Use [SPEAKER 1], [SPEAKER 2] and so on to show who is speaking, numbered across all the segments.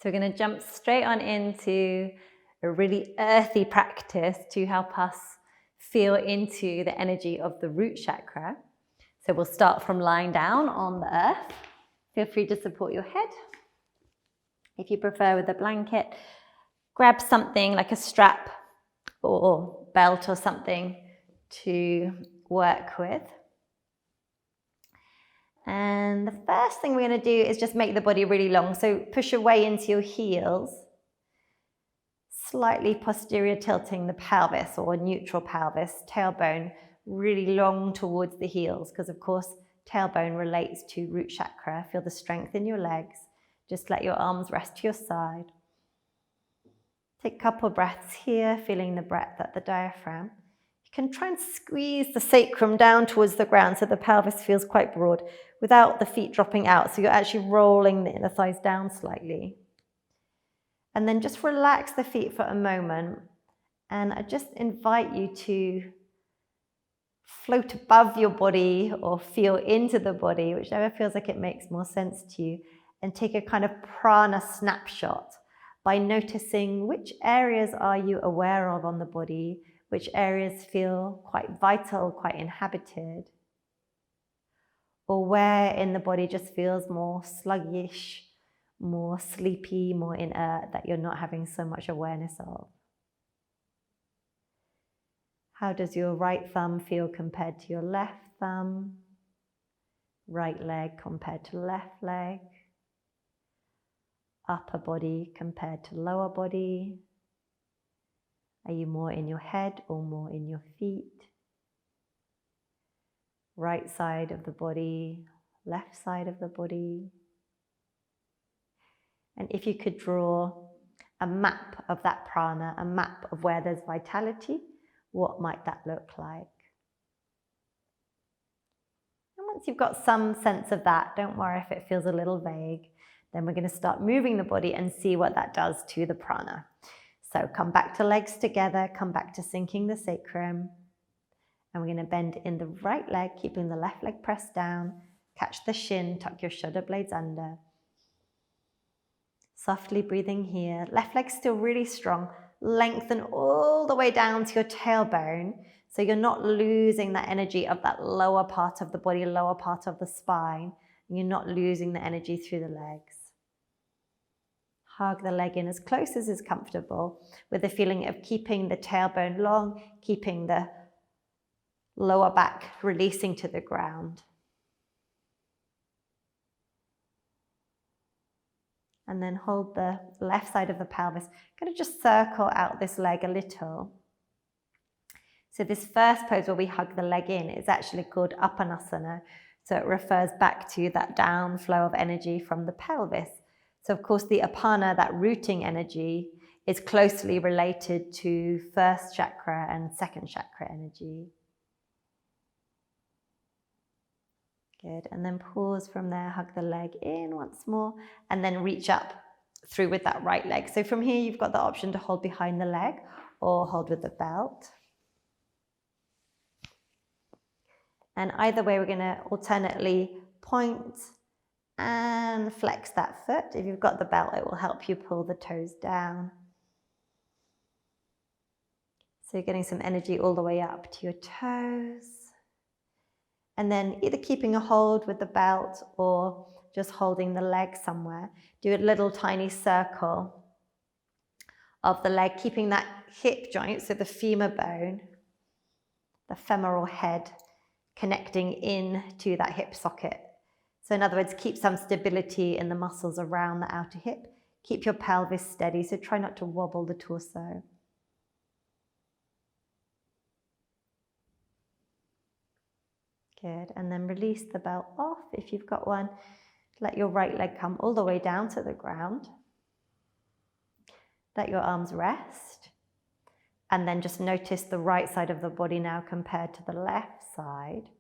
[SPEAKER 1] So we're going to jump straight on into a really earthy practice to help us feel into the energy of the root chakra. So we'll start from lying down on the earth. Feel free to support your head. If you prefer with a blanket, grab something like a strap or belt or something to work with. And the first thing we're going to do is just make the body really long. So push your way into your heels, slightly posterior tilting the pelvis or neutral pelvis, tailbone really long towards the heels, because of course tailbone relates to root chakra. Feel the strength in your legs. Just let your arms rest to your side. Take a couple breaths here, feeling the breath at the diaphragm. You can try and squeeze the sacrum down towards the ground so the pelvis feels quite broad without the feet dropping out. So you're actually rolling the inner thighs down slightly. And then just relax the feet for a moment. And I just invite you to float above your body or feel into the body, whichever feels like it makes more sense to you, and take a kind of prana snapshot by noticing which areas are you aware of on the body, which areas feel quite vital, quite inhabited, or where in the body just feels more sluggish, more sleepy, more inert, that you're not having so much awareness of. How does your right thumb feel compared to your left thumb? Right leg compared to left leg? Upper body compared to lower body? Are you more in your head or more in your feet? Right side of the body, left side of the body? And if you could draw a map of that prana, a map of where there's vitality, what might that look like? And once you've got some sense of that, don't worry if it feels a little vague, then we're going to start moving the body and see what that does to the prana. So come back to legs together, come back to sinking the sacrum. And we're going to bend in the right leg, keeping the left leg pressed down. Catch the shin, tuck your shoulder blades under. Softly breathing here. Left leg still really strong. Lengthen all the way down to your tailbone, so you're not losing that energy of that lower part of the body, lower part of the spine. You're not losing the energy through the legs. Hug the leg in as close as is comfortable, with the feeling of keeping the tailbone long, keeping the lower back releasing to the ground. And then hold the left side of the pelvis. Going to just circle out this leg a little. So this first pose where we hug the leg in is actually called Apanasana. So it refers back to that downflow of energy from the pelvis. So of course the Apana, that rooting energy, is closely related to first chakra and second chakra energy. Good, and then pause from there, hug the leg in once more, and then reach up through with that right leg. So from here, you've got the option to hold behind the leg or hold with the belt. And either way, we're gonna alternately point and flex that foot. If you've got the belt, it will help you pull the toes down. So you're getting some energy all the way up to your toes. And then either keeping a hold with the belt or just holding the leg somewhere. Do a little tiny circle of the leg, keeping that hip joint, so the femur bone, the femoral head, connecting in to that hip socket. So in other words, keep some stability in the muscles around the outer hip. Keep your pelvis steady, so try not to wobble the torso. Good, and then release the belt off if you've got one. Let your right leg come all the way down to the ground. Let your arms rest. And then just notice the right side of the body now compared to the left side.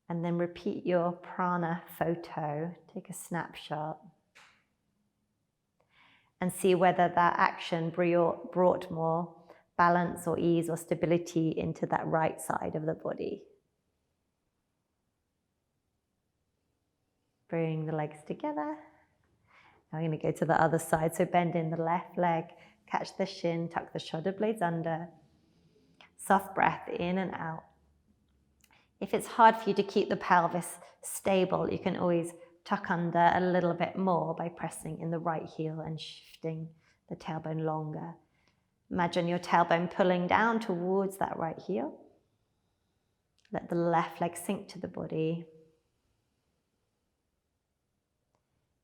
[SPEAKER 1] And then repeat your prana photo. Take a snapshot. And see whether that action brought more balance or ease or stability into that right side of the body. Bring the legs together. Now we're going to go to the other side. So bend in the left leg, catch the shin, tuck the shoulder blades under. Soft breath in and out. If it's hard for you to keep the pelvis stable, you can always tuck under a little bit more by pressing in the right heel and shifting the tailbone longer. Imagine your tailbone pulling down towards that right heel. Let the left leg sink to the body.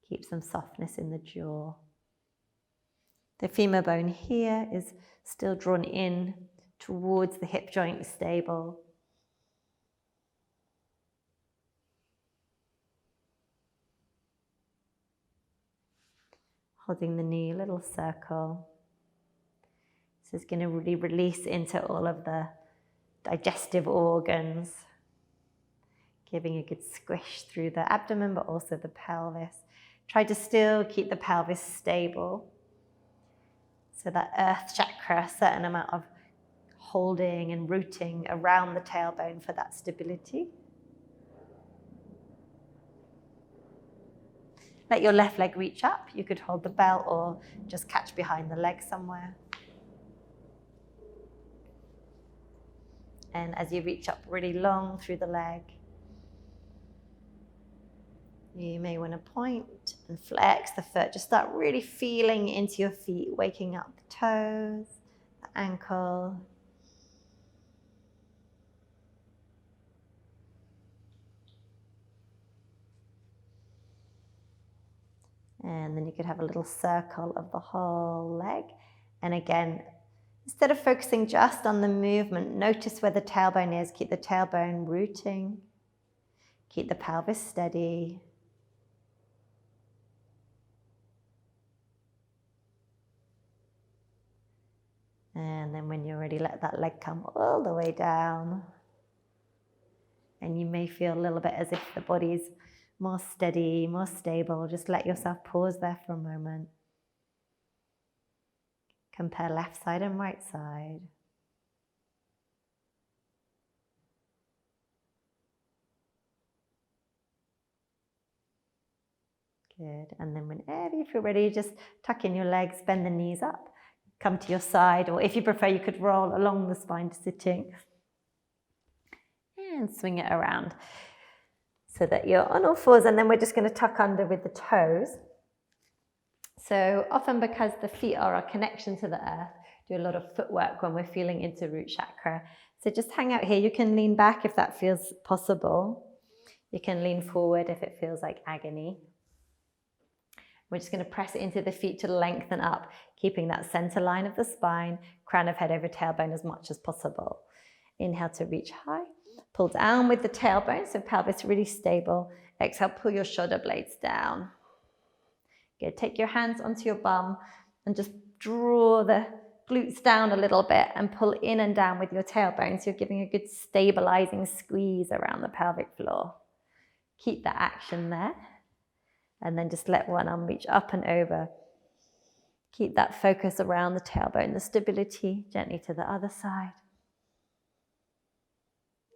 [SPEAKER 1] Keep some softness in the jaw. The femur bone here is still drawn in towards the hip joint, stable. Holding the knee, a little circle. This is going to really release into all of the digestive organs, giving a good squish through the abdomen, but also the pelvis. Try to still keep the pelvis stable. So that earth chakra, a certain amount of holding and rooting around the tailbone for that stability. Let your left leg reach up. You could hold the belt or just catch behind the leg somewhere. And as you reach up really long through the leg, you may want to point and flex the foot. Just start really feeling into your feet, waking up the toes, the ankle. And then you could have a little circle of the whole leg. And again, instead of focusing just on the movement, notice where the tailbone is. Keep the tailbone rooting. Keep the pelvis steady. And then when you're ready, let that leg come all the way down. And you may feel a little bit as if the body's more steady, more stable. Just let yourself pause there for a moment. Compare left side and right side. Good. And then whenever you feel ready, just tuck in your legs, bend the knees up, come to your side, or if you prefer, you could roll along the spine to sitting and swing it around so that you're on all fours. And then we're just going to tuck under with the toes. So often, because the feet are our connection to the earth, do a lot of footwork when we're feeling into root chakra. So just hang out here. You can lean back if that feels possible. You can lean forward if it feels like agony. We're just going to press into the feet to lengthen up, keeping that center line of the spine, crown of head over tailbone as much as possible. Inhale to reach high. Pull down with the tailbone, so pelvis really stable. Exhale, pull your shoulder blades down. Good. Take your hands onto your bum and just draw the glutes down a little bit and pull in and down with your tailbone. So you're giving a good stabilizing squeeze around the pelvic floor. Keep that action there. And then just let one arm reach up and over. Keep that focus around the tailbone, the stability, gently to the other side.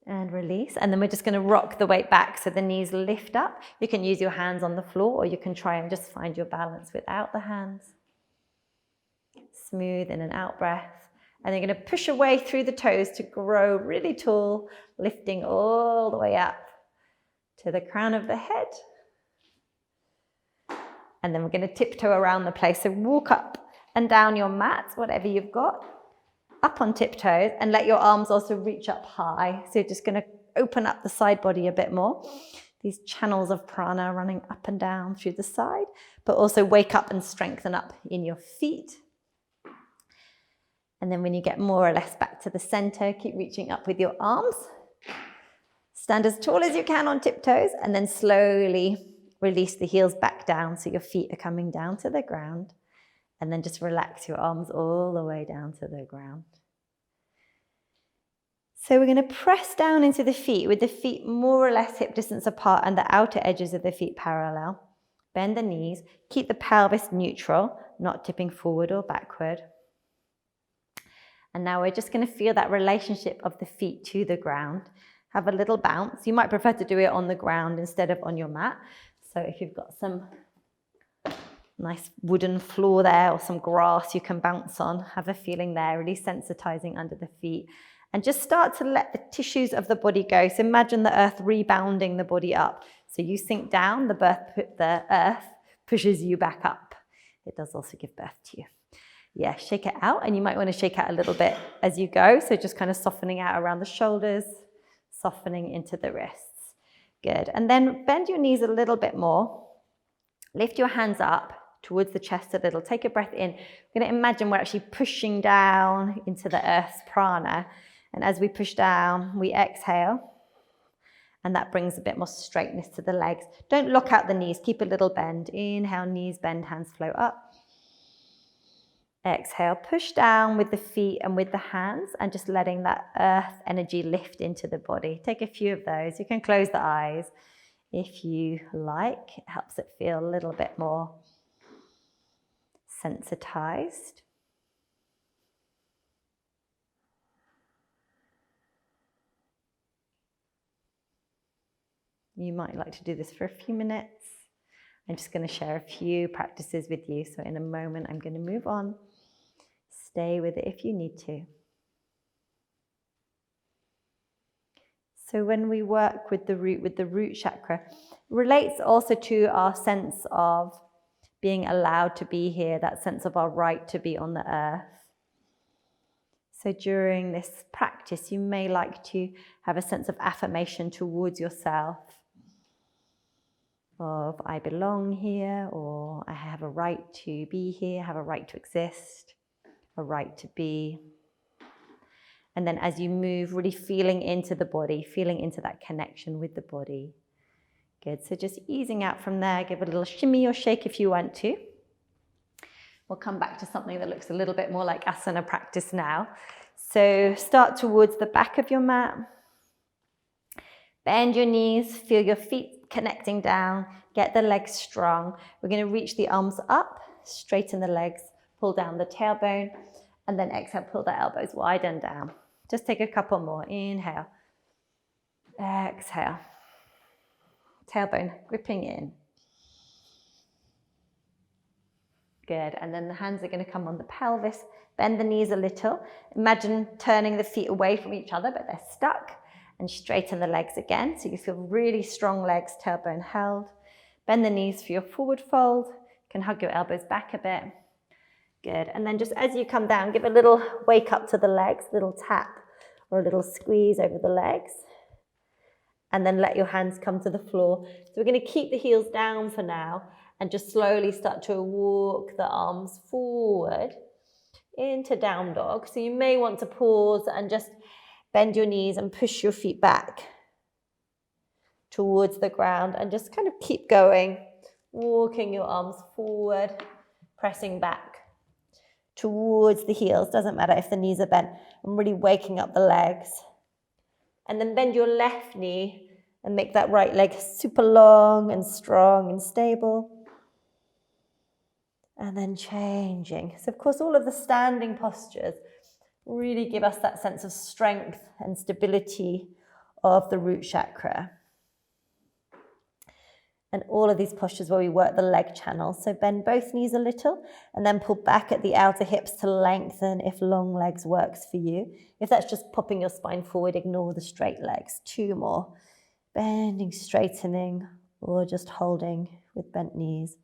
[SPEAKER 1] And release. And then we're just going to rock the weight back so the knees lift up. You can use your hands on the floor, or you can try and just find your balance without the hands. Smooth in and out breath. And you're going to push away through the toes to grow really tall, lifting all the way up to the crown of the head. And then we're going to tiptoe around the place. So walk up and down your mat, whatever you've got, up on tiptoes, and let your arms also reach up high. So you're just going to open up the side body a bit more. These channels of prana running up and down through the side, but also wake up and strengthen up in your feet. And then when you get more or less back to the center, keep reaching up with your arms. Stand as tall as you can on tiptoes, and then slowly release the heels back down so your feet are coming down to the ground. And then just relax your arms all the way down to the ground. So we're going to press down into the feet with the feet more or less hip distance apart and the outer edges of the feet parallel. Bend the knees. Keep the pelvis neutral, not tipping forward or backward. And now we're just going to feel that relationship of the feet to the ground. Have a little bounce. You might prefer to do it on the ground instead of on your mat. So if you've got some Nice wooden floor there, or some grass you can bounce on. Have a feeling there, really sensitizing under the feet. And just start to let the tissues of the body go. So imagine the earth rebounding the body up. So you sink down, the earth pushes you back up. It does also give birth to you. Yeah, shake it out, and you might want to shake out a little bit as you go. So just kind of softening out around the shoulders, softening into the wrists. Good. And then bend your knees a little bit more. Lift your hands up towards the chest a little. Take a breath in. We're going to imagine we're actually pushing down into the earth's prana. And as we push down, we exhale. And that brings a bit more straightness to the legs. Don't lock out the knees. Keep a little bend. Inhale, knees bend, hands float up. Exhale, push down with the feet and with the hands, and just letting that earth energy lift into the body. Take a few of those. You can close the eyes if you like. It helps it feel a little bit more sensitized. You might like to do this for a few minutes. I'm just going to share a few practices with you. So in a moment, I'm going to move on. Stay with it if you need to. So when we work with the root chakra, it relates also to our sense of being allowed to be here, that sense of our right to be on the earth. So during this practice, you may like to have a sense of affirmation towards yourself, of I belong here, or I have a right to be here, I have a right to exist, a right to be. And then as you move, really feeling into the body, feeling into that connection with the body. Good, so just easing out from there. Give it a little shimmy or shake if you want to. We'll come back to something that looks a little bit more like asana practice now. So start towards the back of your mat. Bend your knees, feel your feet connecting down, get the legs strong. We're going to reach the arms up, straighten the legs, pull down the tailbone, and then exhale, pull the elbows wide and down. Just take a couple more. Inhale, exhale, tailbone gripping in. Good, and then the hands are going to come on the pelvis. Bend the knees a little. Imagine turning the feet away from each other, but they're stuck. And straighten the legs again, so you feel really strong legs, tailbone held. Bend the knees for your forward fold. You can hug your elbows back a bit. Good, and then just as you come down, give a little wake up to the legs, a little tap or a little squeeze over the legs. And then let your hands come to the floor. So we're going to keep the heels down for now and just slowly start to walk the arms forward into down dog. So you may want to pause and just bend your knees and push your feet back towards the ground and just kind of keep going, walking your arms forward, pressing back towards the heels. Doesn't matter if the knees are bent. I'm really waking up the legs. And then bend your left knee and make that right leg super long and strong and stable. And then changing. So of course, all of the standing postures really give us that sense of strength and stability of the root chakra. And all of these postures where we work the leg channel. So bend both knees a little and then pull back at the outer hips to lengthen if long legs works for you. If that's just popping your spine forward, ignore the straight legs. 2 more. Bending, straightening, or just holding with bent knees.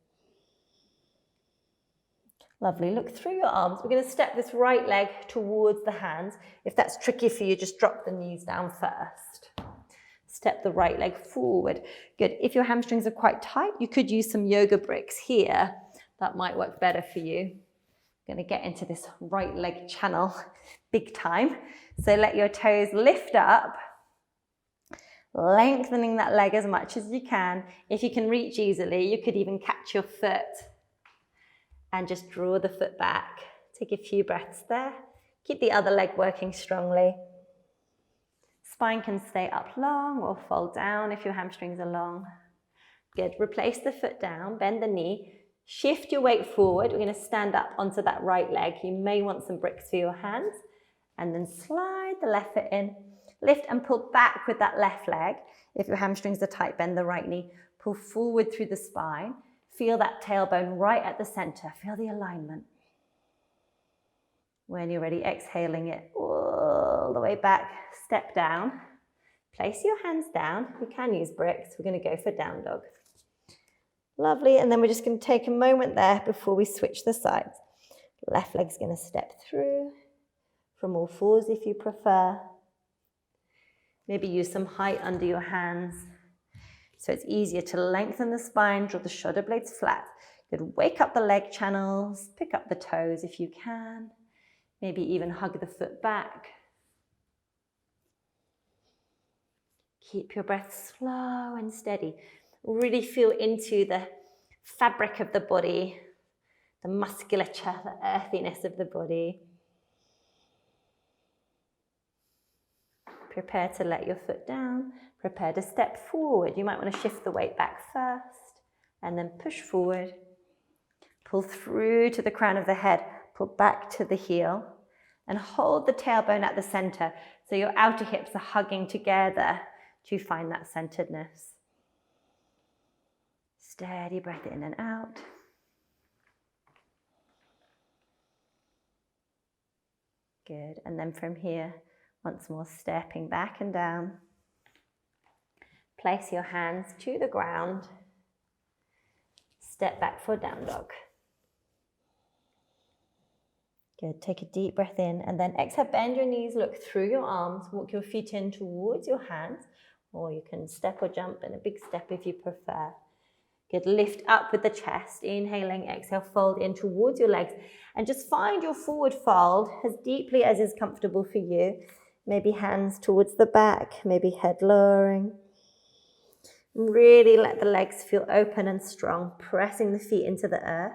[SPEAKER 1] Lovely. Look through your arms. We're going to step this right leg towards the hands. If that's tricky for you, just drop the knees down first. Step the right leg forward. Good. If your hamstrings are quite tight, you could use some yoga bricks here. That might work better for you. I'm going to get into this right leg channel big time. So let your toes lift up, lengthening that leg as much as you can. If you can reach easily, you could even catch your foot and just draw the foot back. Take a few breaths there. Keep the other leg working strongly. Spine can stay up long or fold down if your hamstrings are long. Good. Replace the foot down, bend the knee, shift your weight forward. We're going to stand up onto that right leg. You may want some bricks for your hands. And then slide the left foot in. Lift and pull back with that left leg. If your hamstrings are tight, bend the right knee. Pull forward through the spine. Feel that tailbone right at the center. Feel the alignment. When you're ready, exhaling it all the way back. Step down. Place your hands down. You can use bricks. We're going to go for down dog. Lovely. And then we're just going to take a moment there before we switch the sides. Left leg's going to step through from all fours if you prefer. Maybe use some height under your hands so it's easier to lengthen the spine, draw the shoulder blades flat. Good. Wake up the leg channels, pick up the toes if you can. Maybe even hug the foot back. Keep your breath slow and steady. Really feel into the fabric of the body, the musculature, the earthiness of the body. Prepare to let your foot down. Prepare to step forward. You might want to shift the weight back first and then push forward. Pull through to the crown of the head. Pull back to the heel and hold the tailbone at the center so your outer hips are hugging together to find that centeredness. Steady breath in and out. Good. And then from here, once more, stepping back and down. Place your hands to the ground. Step back for down dog. Good. Take a deep breath in and then exhale. Bend your knees, look through your arms, walk your feet in towards your hands, or you can step or jump in a big step if you prefer. Good. Lift up with the chest. Inhaling, exhale, fold in towards your legs and just find your forward fold as deeply as is comfortable for you. Maybe hands towards the back, maybe head lowering. Really let the legs feel open and strong, pressing the feet into the earth.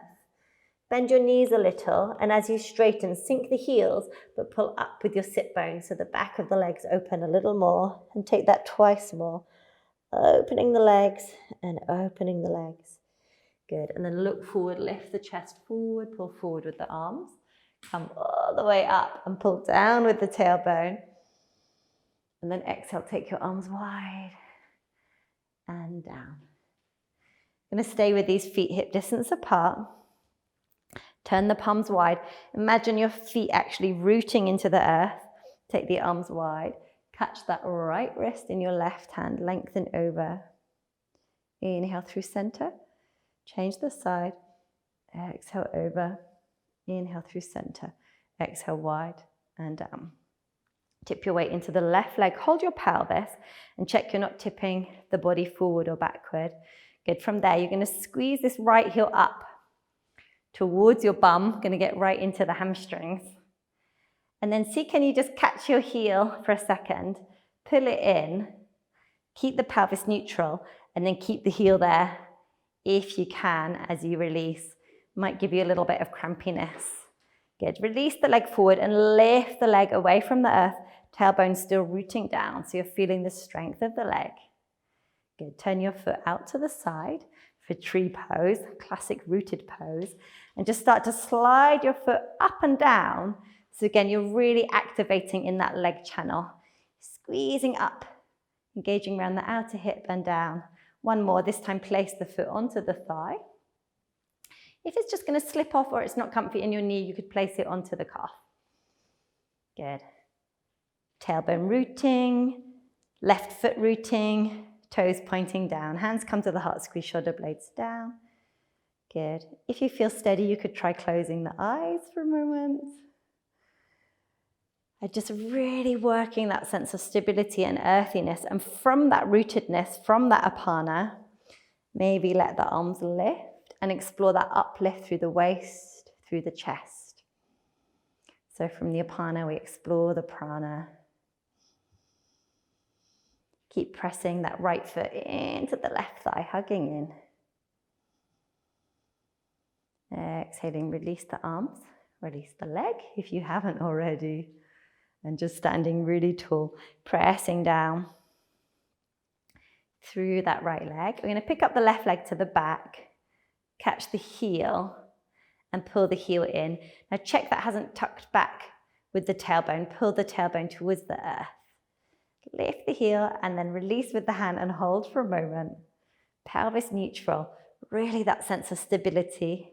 [SPEAKER 1] Bend your knees a little, and as you straighten, sink the heels, but pull up with your sit bones so the back of the legs open a little more, and take that twice more. Opening the legs and opening the legs. Good, and then look forward, lift the chest forward, pull forward with the arms. Come all the way up and pull down with the tailbone. And then exhale, take your arms wide and down. I'm going to stay with these feet hip distance apart. Turn the palms wide. Imagine your feet actually rooting into the earth. Take the arms wide. Catch that right wrist in your left hand. Lengthen over. Inhale through center. Change the side. Exhale over. Inhale through center. Exhale wide and down. Tip your weight into the left leg. Hold your pelvis and check you're not tipping the body forward or backward. Good. From there, you're going to squeeze this right heel up towards your bum. Going to get right into the hamstrings. And then see, can you just catch your heel for a second, pull it in, keep the pelvis neutral, and then keep the heel there if you can as you release. Might give you a little bit of crampiness. Good. Release the leg forward and lift the leg away from the earth. Tailbone still rooting down, so you're feeling the strength of the leg. Good. Turn your foot out to the side for tree pose, classic rooted pose, and just start to slide your foot up and down. So again, you're really activating in that leg channel. Squeezing up, engaging around the outer hip and down. One more, this time place the foot onto the thigh. If it's just going to slip off or it's not comfy in your knee, you could place it onto the calf. Good. Tailbone rooting, left foot rooting, toes pointing down. Hands come to the heart, squeeze shoulder blades down. Good. If you feel steady, you could try closing the eyes for a moment. And just really working that sense of stability and earthiness. And from that rootedness, from that apana, maybe let the arms lift and explore that uplift through the waist, through the chest. So from the apana, we explore the prana. Keep pressing that right foot into the left thigh, hugging in. Exhaling, release the arms, release the leg if you haven't already. And just standing really tall, pressing down through that right leg. We're going to pick up the left leg to the back, catch the heel, and pull the heel in. Now check that hasn't tucked back with the tailbone. Pull the tailbone towards the earth. Lift the heel and then release with the hand and hold for a moment. Pelvis neutral. really that sense of stability.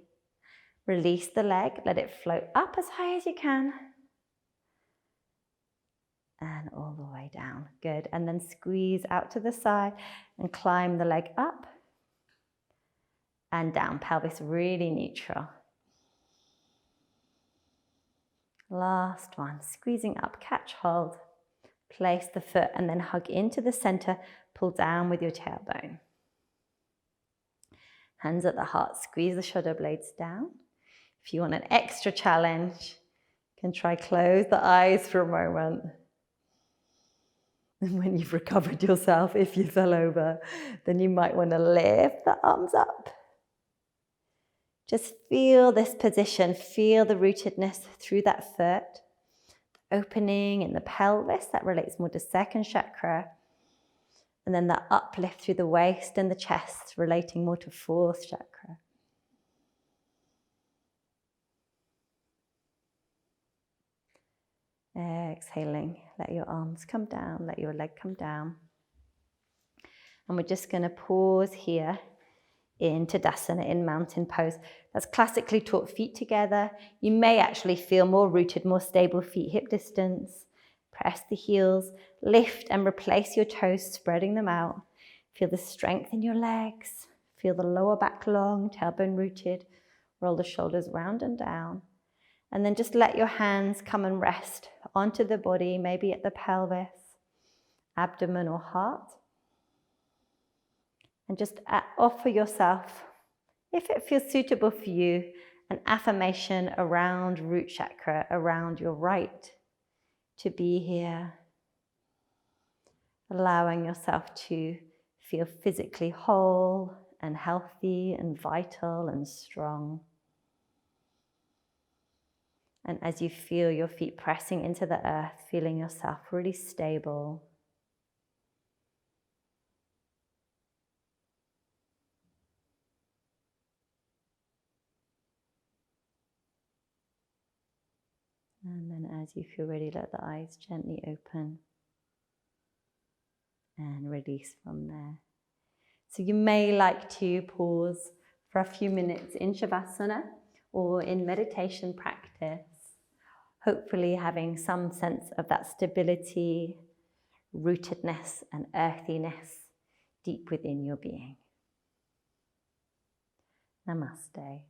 [SPEAKER 1] Release the leg, let it float up as high as you can. And all the way down, good. And then squeeze out to the side and climb the leg up and down, pelvis really neutral. Last one, squeezing up, catch hold. Place the foot and then hug into the center, pull down with your tailbone. Hands at the heart, squeeze the shoulder blades down. If you want an extra challenge, you can try close the eyes for a moment. And when you've recovered yourself, if you fell over, then you might want to lift the arms up. Just feel this position, feel the rootedness through that foot. The opening in the pelvis, that relates more to second chakra. And then the uplift through the waist and the chest, relating more to fourth chakra. Exhaling, let your arms come down, let your leg come down. And we're just going to pause here in Tadasana, in mountain pose. That's classically taught feet together. You may actually feel more rooted, more stable feet hip distance. Press the heels, lift and replace your toes, spreading them out. Feel the strength in your legs. Feel the lower back long, tailbone rooted. Roll the shoulders round and down. And then just let your hands come and rest onto the body, maybe at the pelvis, abdomen or heart. And just offer yourself, if it feels suitable for you, an affirmation around root chakra, around your right to be here. Allowing yourself to feel physically whole and healthy and vital and strong. And as you feel your feet pressing into the earth, feeling yourself really stable. And then as you feel ready, let the eyes gently open and release from there. So you may like to pause for a few minutes in Shavasana or in meditation practice, hopefully having some sense of that stability, rootedness and earthiness deep within your being. Namaste.